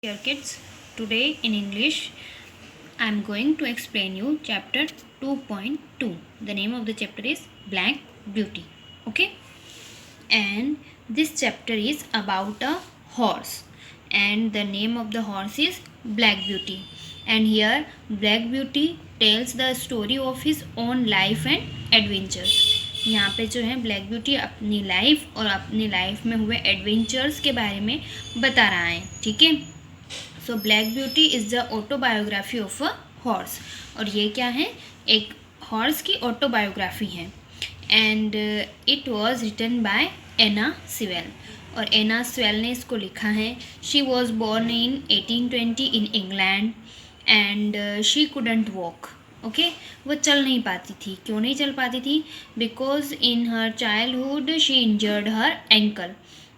Dear kids, today in English I am going to explain you chapter 2.2. The name of the chapter is Black Beauty. Okay? And this chapter is about a horse, and the name of the horse is Black Beauty. And here Black Beauty tells the story of his own life and adventures. यहाँ पे जो है black beauty अपनी life और अपनी life में हुए adventures के बारे में बता रहा है. ठीक है. So Black Beauty is the autobiography of a horse. और ये क्या है? एक हॉर्स की ऑटोबायोग्राफी है. And it was written by Anna Sewell. और एना सिवेल ने इसको लिखा है. She was born in 1820 in England and she couldn't walk. Okay. वो चल नहीं पाती थी. क्यों नहीं चल पाती थी? Because in her childhood she injured her ankle.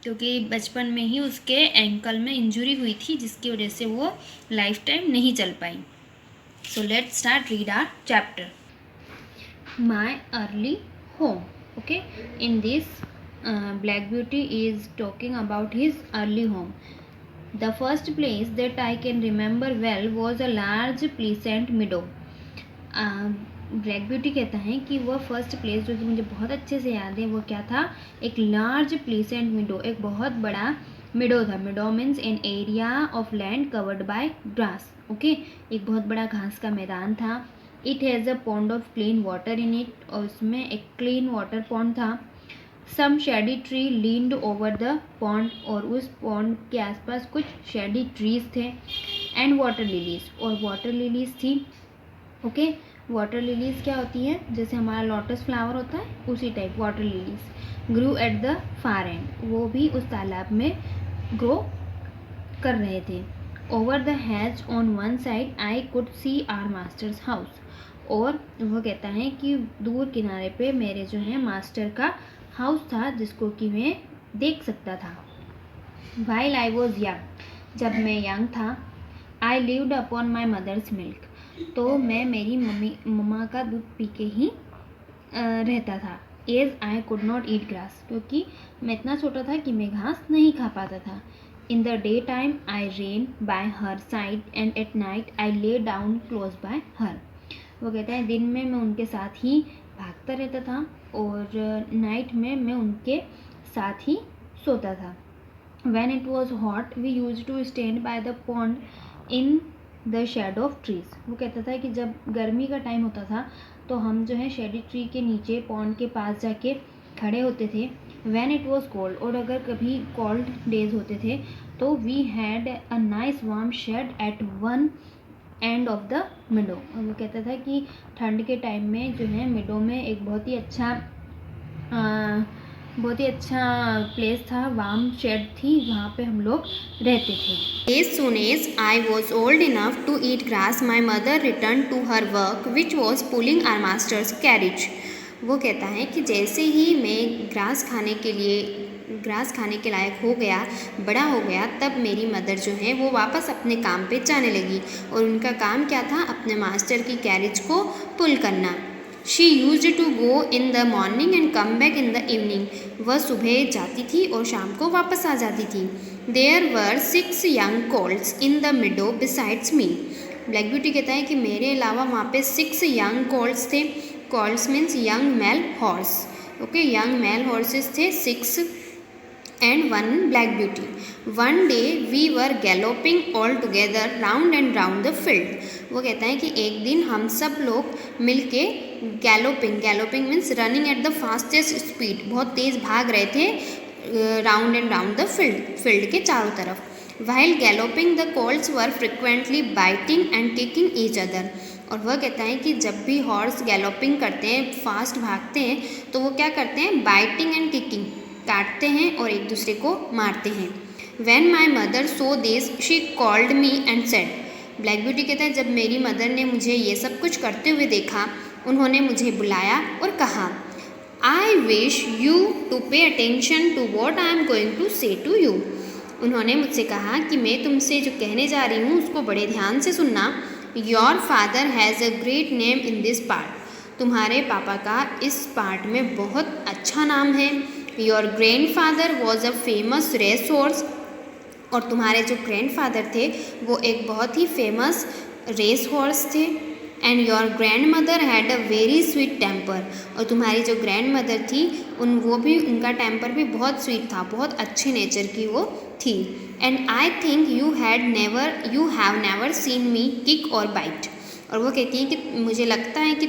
क्योंकि बचपन में ही उसके एंकल में इंजरी हुई थी, जिसकी वजह से वो लाइफ टाइम नहीं चल पाई. So let's start read our chapter. My early home. Okay. In this Black Beauty is talking about his early home. The first place that I can remember well was a large pleasant meadow. Black Beauty कहता है कि वह first place जो कि मुझे बहुत अच्छे से याद है वो क्या था? एक लार्ज प्लीसेंट मिडो. एक बहुत बड़ा मिडो था. Meadow means an area of land covered by grass. Okay. एक बहुत बड़ा घास का मैदान था. It has a pond of clean water in it. और उसमें एक क्लीन वाटर पॉन्ड था. Some shady tree leaned over the pond. और उस पॉन्ड के आसपास कुछ शेडी ट्रीज थे. And water lilies. और वाटर लिलीज थी. ओके. वाटर लिलीज क्या होती है? जैसे हमारा लोटस फ्लावर होता है, उसी type water lilies grew at the far end. वो भी उस तालाब में ग्रो कर रहे थे. Over the hedge on one side I could see our master's house. और वो कहता है कि दूर किनारे पे मेरे जो है मास्टर का हाउस था, जिसको कि मैं देख सकता था. While I was young. जब मैं यंग था. I lived upon my mother's milk. तो मैं मेरी मम्मा का दूध पी के ही रहता था. As I could not eat grass. क्योंकि मैं इतना छोटा था कि मैं घास नहीं खा पाता था. In the day time I rain bye her side and at night I lay down close by हर. वो कहता है दिन में मैं उनके साथ ही भागता रहता था और नाइट में मैं उनके साथ ही सोता था. When it was hot, we used to stand by the pond in the shadow of trees. वो कहता था कि जब गर्मी का टाइम होता था तो हम जो है शेडी ट्री के नीचे पॉन्ड के पास जाके खड़े होते थे. When it was cold, और अगर कभी कोल्ड डेज होते थे तो we had a nice warm shed at one end of the meadow. और वो कहता था कि ठंड के टाइम में जो है मिडो में एक बहुत ही अच्छा प्लेस था. वार्म शेड थी. वहाँ पे हम लोग रहते थे. As soon as I was old enough to eat grass, my mother returned to her work, which was pulling our master's carriage. वो कहता है कि जैसे ही मैं ग्रास खाने के लायक हो गया, बड़ा हो गया, तब मेरी मदर जो है वो वापस अपने काम पे जाने लगी. और उनका काम क्या था? अपने मास्टर की कैरेज को पुल करना. She used to go in the morning and come back in the evening. वह सुबह जाती थी और शाम को वापस आ जाती थी. There were 6 young colts in the meadow besides me. Black Beauty कहता है कि मेरे अलावा वहाँ पे 6 यंग कोल्ट्स थे. Colts means young male horse. Okay. Young male horses थे 6 and one black beauty. One day we were galloping all together round and round the field. वो कहता है कि एक दिन हम सब लोग मिलके galloping means running at the fastest speed, बहुत तेज़ भाग रहे थे round and round the field के चारों तरफ. While galloping the colts were frequently biting and kicking each other. और वह कहता है कि जब भी हॉर्स गैलोपिंग करते हैं, फास्ट भागते हैं, तो वो क्या करते हैं? बाइटिंग एंड किकिंग, काटते हैं और एक दूसरे को मारते हैं. When my mother saw this, she called me and said. Black Beauty कहता है जब मेरी मदर ने मुझे ये सब कुछ करते हुए देखा, उन्होंने मुझे बुलाया और कहा, I wish you to pay attention to what I am going to say to you. उन्होंने मुझसे कहा कि मैं तुमसे जो कहने जा रही हूँ उसको बड़े ध्यान से सुनना. Your father has a great name in this part. तुम्हारे पापा का इस पार्ट में बहुत अच्छा नाम है. Your grandfather was a famous racehorse. और तुम्हारे जो ग्रैंडफादर थे वो एक बहुत ही फेमस रेस हॉर्स थे। And your grandmother had a very sweet temper, और तुम्हारी जो ग्रैंड मदर थी उनका टेम्पर भी बहुत स्वीट था, बहुत अच्छे नेचर की वो थी। And I think you have never scene me kick और बाइट, और वो कहती है कि मुझे लगता है कि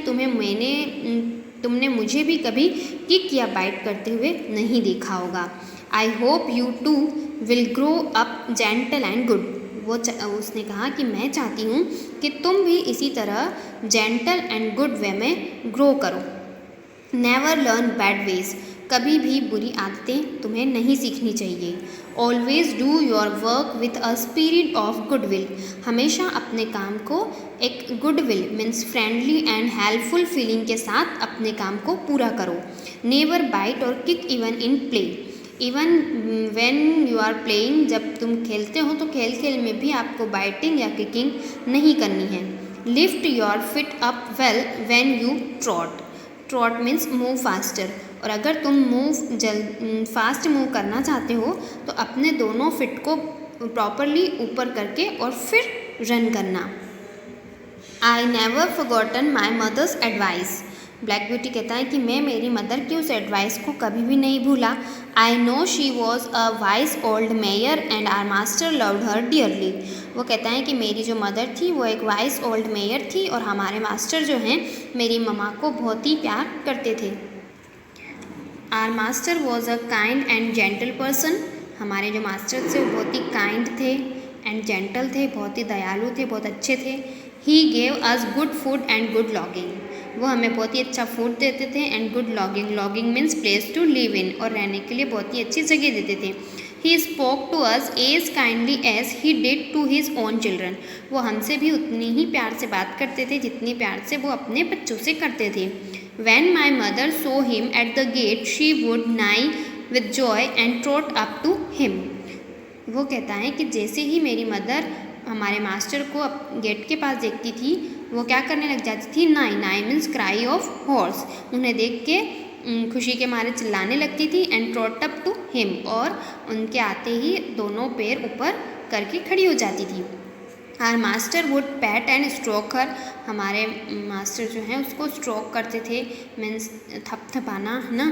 तुमने मुझे भी कभी किक या बाइट करते हुए नहीं देखा होगा। I hope you too will grow up gentle and good, उसने कहा कि मैं चाहती हूँ कि तुम भी इसी तरह जेंटल एंड गुड वे में ग्रो करो। नेवर लर्न बैड वेज, कभी भी बुरी आदतें तुम्हें नहीं सीखनी चाहिए। Always do your work with a spirit of goodwill, हमेशा अपने काम को एक goodwill means friendly and helpful feeling के साथ अपने काम को पूरा करो। Never bite or kick even in play, even when you are playing, जब तुम खेलते हो तो खेल में भी आपको बाइटिंग या किकिंग नहीं करनी है। Lift your fit up well when you trout, trout means move faster, और अगर तुम फास्ट मूव करना चाहते हो तो अपने दोनों फिट को प्रॉपरली ऊपर करके और फिर रन करना। I never forgotten my mother's advice, Black Beauty कहता है कि मैं मेरी मदर की उस एडवाइस को कभी भी नहीं भूला। I know she was a wise old mare and our master loved her dearly, वो कहता है कि मेरी जो मदर थी वो एक वाइज ओल्ड मेयर थी और हमारे मास्टर जो हैं मेरी ममा को बहुत ही प्यार करते थे। Our master was a kind and gentle person, हमारे जो मास्टर थे वो बहुत ही काइंड थे एंड जेंटल थे, बहुत ही दयालु थे, बहुत अच्छे थे। He gave us good food and good lodging, वो हमें बहुत ही अच्छा फूड देते थे and good lodging, lodging means place to live in, और रहने के लिए बहुत ही अच्छी जगह देते थे। He spoke to us as kindly as he did to his own children, वो हमसे भी उतनी ही प्यार से बात करते थे जितनी प्यार से वो अपने बच्चों से करते थे। When my mother saw him at the gate, she would neigh with joy and trot up to him, वो कहता है कि जैसे ही मेरी मदर हमारे मास्टर को गेट के पास देखती थी वो क्या करने लग जाती थी, नाई, नाई मीन्स क्राई ऑफ हॉर्स, उन्हें देख के खुशी के मारे चिल्लाने लगती थी। And trot up to him, और उनके आते ही दोनों पैर ऊपर करके खड़ी हो जाती थी। Our master would pat and stroke her, हमारे मास्टर जो हैं उसको स्ट्रोक करते थे, मीन्स थपथपाना है ना।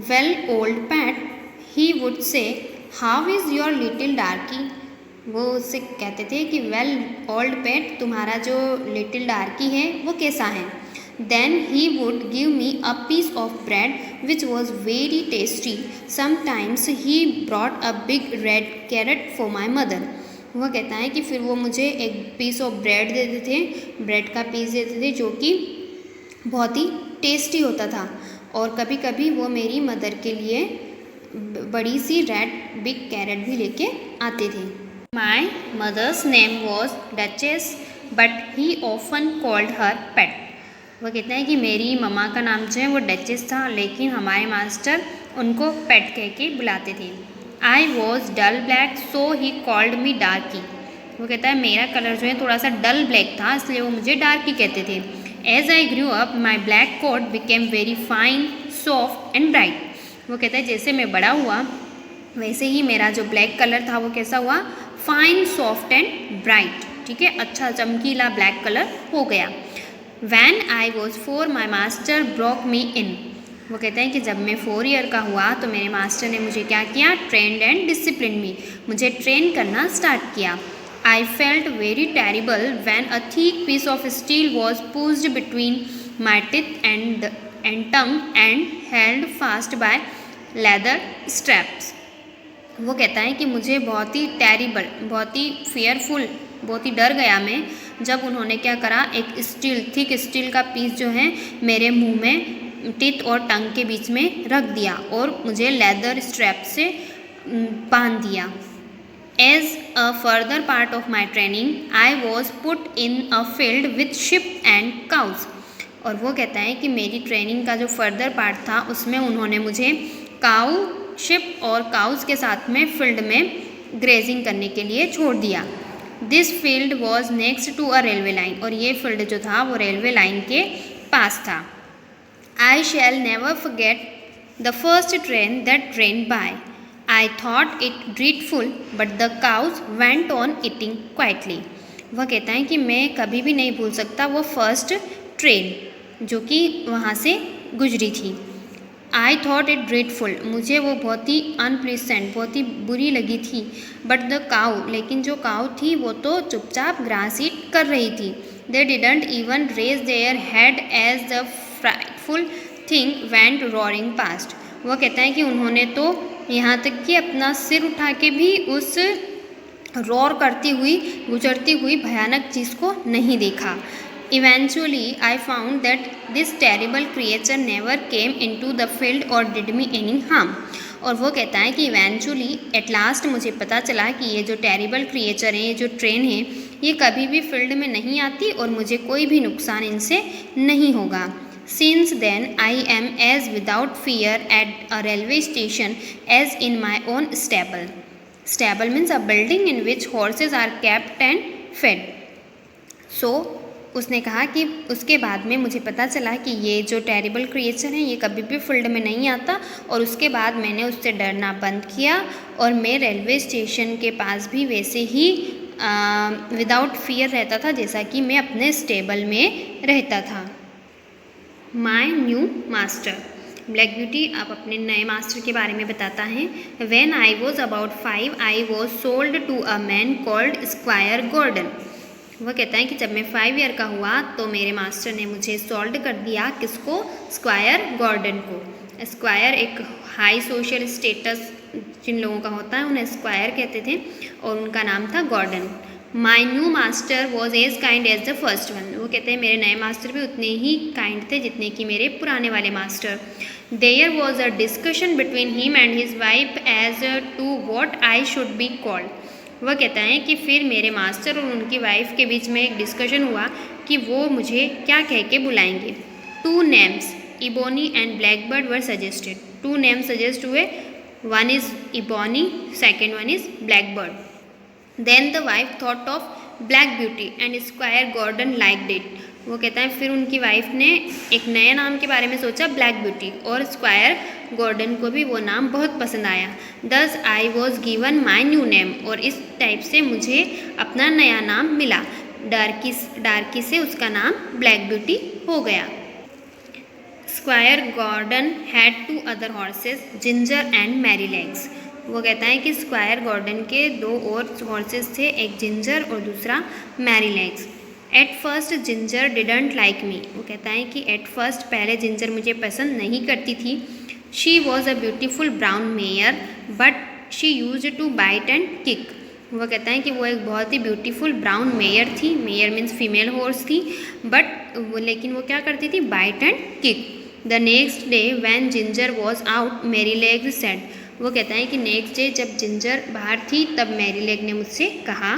Well old PAT, he would say how is your little डार्की, वो उससे कहते थे कि वेल ओल्ड पैट, तुम्हारा जो लिटिल डार्की है वो कैसा है। Then he would give me a piece of bread which was very tasty, sometimes he brought a big red carrot for my mother, वो कहता है कि फिर वो मुझे एक पीस ऑफ ब्रेड देते थे, ब्रेड का पीस देते थे जो कि बहुत ही टेस्टी होता था, और कभी कभी वो मेरी मदर के लिए बड़ी सी रेड बिग कैरेट भी लेके आते थे। My mother's name was Duchess but he often called her Pet, वो कहता है कि मेरी ममा का नाम जो है वो डचेस था, लेकिन हमारे मास्टर उनको पेट कह के बुलाते थे। I was dull black so he called me darkie, वो कहता है मेरा कलर जो है थोड़ा सा डल ब्लैक था इसलिए वो मुझे डार्की कहते थे। As I grew up my black coat became very fine soft and bright, वो कहता है जैसे मैं बड़ा हुआ वैसे ही मेरा जो ब्लैक कलर था वो कैसा हुआ, फाइन सॉफ्ट एंड ब्राइट, ठीक है, अच्छा चमकीला ब्लैक कलर हो गया। When I was 4 my master broke me in, वो कहते हैं कि जब मैं 4 ईयर का हुआ तो मेरे मास्टर ने मुझे क्या किया, ट्रेंड एंड डिसिप्लिन मी, मुझे ट्रेन करना स्टार्ट किया। I felt very terrible when a thick piece of steel was pushed between my teeth and tongue and held fast by leather straps, वो कहता है कि मुझे बहुत ही टेरिबल, बहुत ही फियरफुल, बहुत ही डर गया मैं जब उन्होंने क्या करा, एक थिक स्टील का पीस जो है मेरे मुंह में टिथ और टंग के बीच में रख दिया और मुझे लेदर स्ट्रैप से बांध दिया। As a further part of my training I was put in a field with sheep and cows, और वो कहता है कि मेरी ट्रेनिंग का जो फर्दर पार्ट था उसमें उन्होंने मुझे काऊ, शिप और काउज के साथ में फील्ड में ग्रेजिंग करने के लिए छोड़ दिया। This field was next to a railway line, और ये फील्ड जो था वो रेलवे लाइन के पास था। I shall never forget the first train that train by, I thought it dreadful but the cows went on eating quietly. वह कहता है कि मैं कभी भी नहीं भूल सकता वो फर्स्ट ट्रेन जो कि वहाँ से गुजरी थी। आई थॉट इट ड्रेडफुल, मुझे वो बहुत ही अनप्लीसेंट, बहुत ही बुरी लगी थी। बट द काउ, लेकिन जो काउ थी वो तो चुपचाप ग्रास ईट कर रही थी। They didn't even raise their head as the frightful thing went roaring past. वह कहता है कि उन्होंने तो यहाँ तक कि अपना सिर उठा के भी उस रॉर करती हुई गुजरती हुई भयानक चीज़ को नहीं देखा। Eventually, I found that this terrible creature never came into the field or did me any harm. और वो कहता है कि इवेंचुअली एट लास्ट मुझे पता चला कि ये जो टेरिबल क्रिएचर हैं, ये जो ट्रेन है, ये कभी भी फील्ड में नहीं आती और मुझे कोई भी नुकसान इनसे नहीं होगा। Since then, I am as without fear at a railway station as in my own stable. Stable means a building in which horses are kept and fed. So, उसने कहा कि उसके बाद में मुझे पता चला कि ये जो टेरिबल क्रिएचर है ये कभी भी फील्ड में नहीं आता, और उसके बाद मैंने उससे डरना बंद किया और मैं रेलवे स्टेशन के पास भी वैसे ही विदाउट फियर रहता था जैसा कि मैं अपने स्टेबल में रहता था। My new master, Black Beauty अब अपने नए मास्टर के बारे में बताता है। When I was about 5 I was sold to a man called Squire Gordon. वह कहता है कि जब मैं 5 ईयर का हुआ तो मेरे मास्टर ने मुझे सोल्ड कर दिया, किसको? स्क्वायर गॉर्डन को। स्क्वायर एक हाई सोशल स्टेटस जिन लोगों का होता है उन्हें स्क्वायर कहते थे, और उनका नाम था Gordon. My new master was as kind as the first one. वो कहते हैं मेरे नए मास्टर भी उतने ही काइंड थे जितने कि मेरे पुराने वाले master. There was a discussion between him and his wife as to what I should be called. वह कहता है कि फिर मेरे मास्टर और उनकी वाइफ के बीच में एक डिस्कशन हुआ कि वो मुझे क्या कह के बुलाएंगे। 2 names Ebony and Blackbird were suggested. 2 names suggest हुए, one is Ebony, second one is Blackbird. Then the wife thought of Black Beauty and Squire Gordon liked it. वो कहता है फिर उनकी वाइफ ने एक नए नाम के बारे में सोचा, ब्लैक ब्यूटी, और स्क्वायर गॉर्डन को भी वो नाम बहुत पसंद आया। दस I was given my new name, और इस टाइप से मुझे अपना नया नाम मिला। डार्की से उसका नाम ब्लैक ब्यूटी हो गया। Squire Gordon had 2 other horses, Ginger and Merry Legs. वो कहता है कि स्क्वायर गॉर्डन के 2 और हॉर्सेस थे, एक जिंजर और दूसरा Merry Legs. At first Ginger didn't like me. वो कहता है कि एट फर्स्ट पहले जिंजर मुझे पसंद नहीं करती थी। She was a beautiful brown mare but she used to bite and kick. वो कहता है कि वो एक बहुत ही ब्यूटीफुल ब्राउन मेयर थी, मेयर मीन्स फीमेल हॉर्स थी, लेकिन वो क्या करती थी? Bite and kick. The next day when Ginger was out Merry Leg said. वो कहता है कि नेक्स्ट डे जब जिंजर बाहर थी तब मैरी लेग ने मुझसे कहा,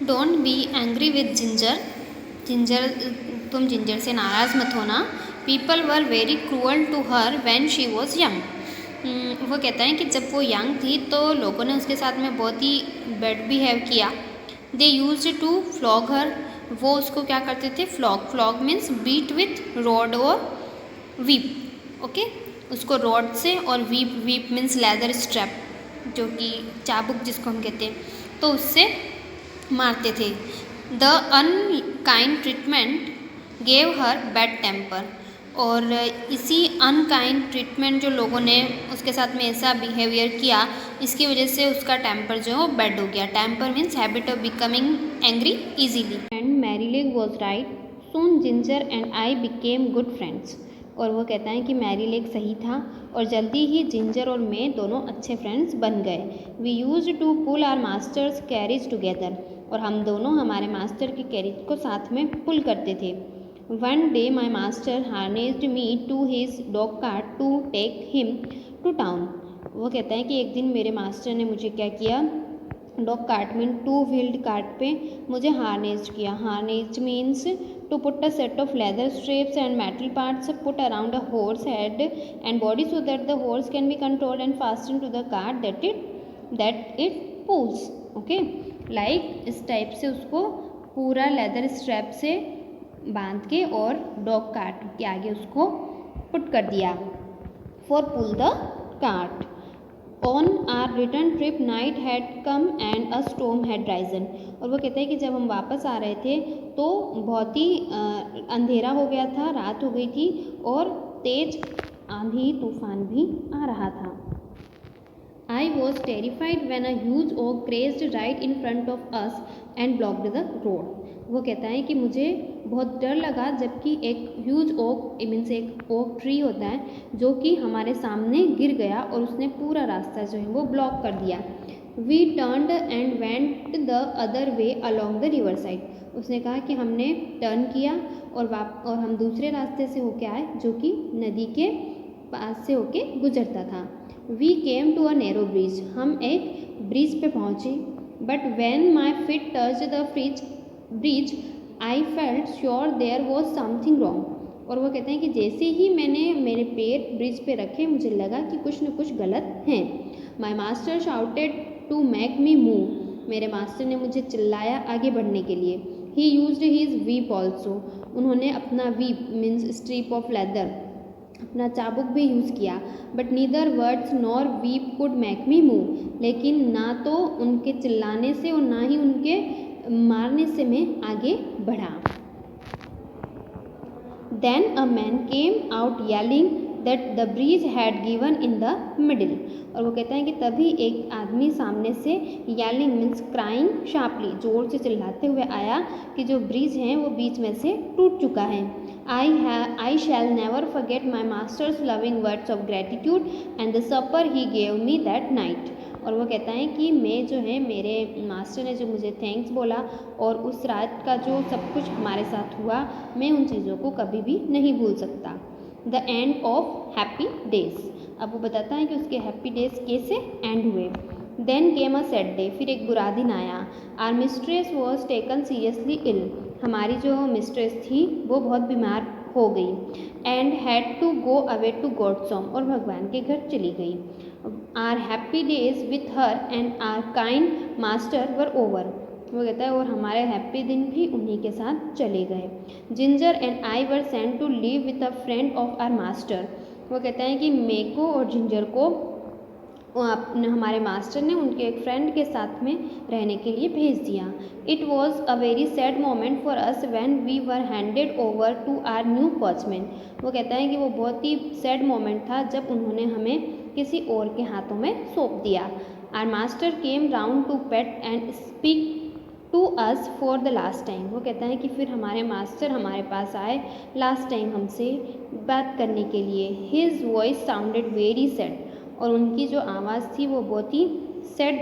don't be angry with Ginger. Ginger, तुम जिंजर से नाराज़ मत होना। People were very cruel to her when she was young. वो कहता है कि जब वो यंग थी तो लोगों ने उसके साथ में बहुत ही बैड बिहेव किया। They used to flog her. वो उसको क्या करते थे? Flog means beat with rod और वीप। ओके, उसको रॉड से, और वीप मीन्स लेदर स्ट्रैप, जो कि चाबुक जिसको हम कहते हैं, तो उससे मारते थे। The unkind treatment gave her bad temper. और इसी अनकाइंड ट्रीटमेंट जो लोगों ने उसके साथ में ऐसा बिहेवियर किया, इसकी वजह से उसका टेम्पर जो है बैड हो गया। Temper means habit of becoming angry easily. And Merry Leg was right, soon Ginger and I became good friends. और वो कहता है कि मैरी लेग सही था और जल्दी ही जिंजर और मैं दोनों अच्छे फ्रेंड्स बन गए। We used to pull our master's carriage together. और हम दोनों हमारे मास्टर की कैरीज को साथ में पुल करते थे। One day my master harnessed me to his dog cart to take him to town. वो कहता है कि एक दिन मेरे मास्टर ने मुझे क्या किया? Dog cart mean 2 wheeled cart पे मुझे हार्नेस्ड किया। Harnessed means to put a set of leather straps and metal parts put around a horse head and body so that the horse can be controlled and fastened to the cart that it pulls. Okay, like इस type से उसको पूरा leather strap से बांध के और dog cart के आगे उसको पुट कर दिया for pull the cart. On our return trip night had come and a storm had risen. और वो कहते हैं कि जब हम वापस आ रहे थे तो बहुत ही अंधेरा हो गया था, रात हो गई थी और तेज आंधी तूफान भी आ रहा था। I was terrified when a huge oak crashed right in front of us and blocked the road. वो कहता है कि मुझे बहुत डर लगा जबकि एक ह्यूज ओक मीन्स एक ओक ट्री होता है जो कि हमारे सामने गिर गया और उसने पूरा रास्ता जो है वो ब्लॉक कर दिया। We turned and went the other way along the river side. उसने कहा कि हमने टर्न किया और हम दूसरे रास्ते से होके आए जो कि नदी के पास से होके गुजरता था। We came to a narrow bridge. हम एक ब्रिज पे पहुँचे। But when my feet touch the bridge I felt sure there was something wrong. और वो कहते हैं कि जैसे ही मैंने मेरे पैर ब्रिज पे रखे मुझे लगा कि कुछ न कुछ गलत है। My master shouted to make me move. मेरे मास्टर ने मुझे चिल्लाया आगे बढ़ने के लिए। He used his whip also. उन्होंने अपना whip means strip of leather अपना चाबुक भी यूज़ किया। But neither words nor whip could make me move. लेकिन ना तो उनके चिल्लाने से और ना ही उनके मारने से मैं आगे बढ़ा। Then a man came out yelling that the bridge had given in the middle. और वो कहता है कि तभी एक आदमी सामने से येलिंग मीन्स क्राइंग शार्पली जोर से चिल्लाते हुए आया कि जो ब्रिज है वो बीच में से टूट चुका है। I shall never forget my master's loving words of gratitude and the supper he gave me that night. और वो कहता है कि मैं जो है मेरे मास्टर ने जो मुझे थैंक्स बोला और उस रात का जो सब कुछ हमारे साथ हुआ मैं उन चीज़ों को कभी भी नहीं भूल सकता। The end of happy days. अब वो बताता है कि उसके हैप्पी डेज कैसे एंड हुए। Then came a sad day. फिर एक बुरा दिन आया। Our mistress was taken seriously ill. हमारी जो मिस्ट्रेस थी वो बहुत बीमार हो गई। And had to go away to God's home. और भगवान के घर चली गई। Our happy days with her and our kind master were over. वो कहता है और हमारे हैप्पी दिन भी उन्हीं के साथ चले गए। Ginger and I were sent to live with a friend of our master. वो कहता है कि मेको और जिंजर को हमारे मास्टर ने उनके एक फ्रेंड के साथ में रहने के लिए भेज दिया। It was a very sad moment for us when we were handed over to our new watchman. वो कहता है कि वो बहुत ही सैड मोमेंट था जब उन्होंने हमें किसी और के हाथों में सौंप दिया। Our master came round to pet and speak to us for the last time. वो कहता है कि फिर हमारे मास्टर हमारे पास आए लास्ट टाइम हमसे बात करने के लिए। His voice sounded very sad. और उनकी जो आवाज़ थी वो बहुत ही सैड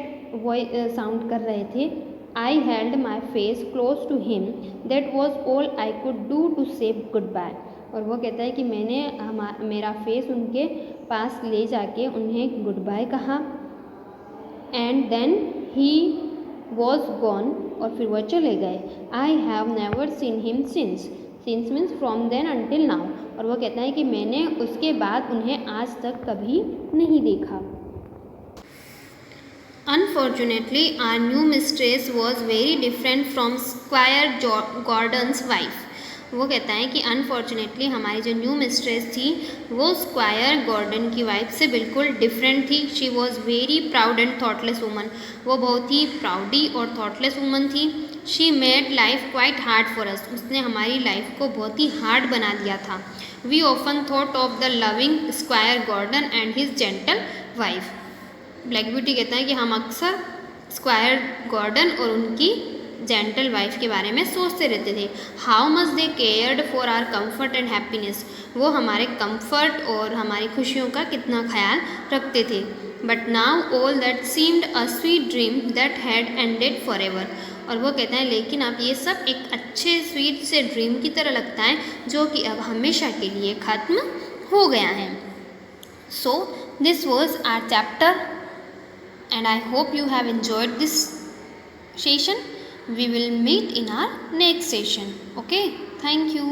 साउंड कर रहे थे। I held my face close to him that was all I could do to say goodbye. और वो कहता है कि मैंने मेरा फेस उनके पास ले जाके उन्हें गुड बाय कहा। And then he was gone. और फिर वह चले गए। I have never seen him since means from then until now. और वो कहता है कि मैंने उसके बाद उन्हें आज तक कभी नहीं देखा। Unfortunately our new mistress was very different from Squire Gordon's wife. वो कहता है कि अनफॉर्चुनेटली हमारी जो न्यू मिस्ट्रेस थी वो स्क्वायर गॉर्डन की वाइफ से बिल्कुल डिफरेंट थी। She was very proud and thoughtless woman. वो बहुत ही प्राउडी और थॉटलेस वूमन थी। She made life quite hard for us. उसने हमारी लाइफ को बहुत ही हार्ड बना दिया था। We often thought of the loving Squire Gordon and his gentle wife. Black Beauty कहता है कि हम अक्सर स्क्वायर गॉर्डन और उनकी जेंटल वाइफ के बारे में सोचते रहते थे। How much they cared for our comfort and happiness. वो हमारे कम्फर्ट और हमारी खुशियों का कितना ख्याल रखते थे। But now all that seemed a sweet dream that had ended for ever. और वो कहते हैं लेकिन अब ये सब एक अच्छे स्वीट से ड्रीम की तरह लगता है जो कि अब हमेशा के लिए ख़त्म हो गया है। So this was our chapter and I hope you have enjoyed this session. We will meet in our next session. Okay, thank you.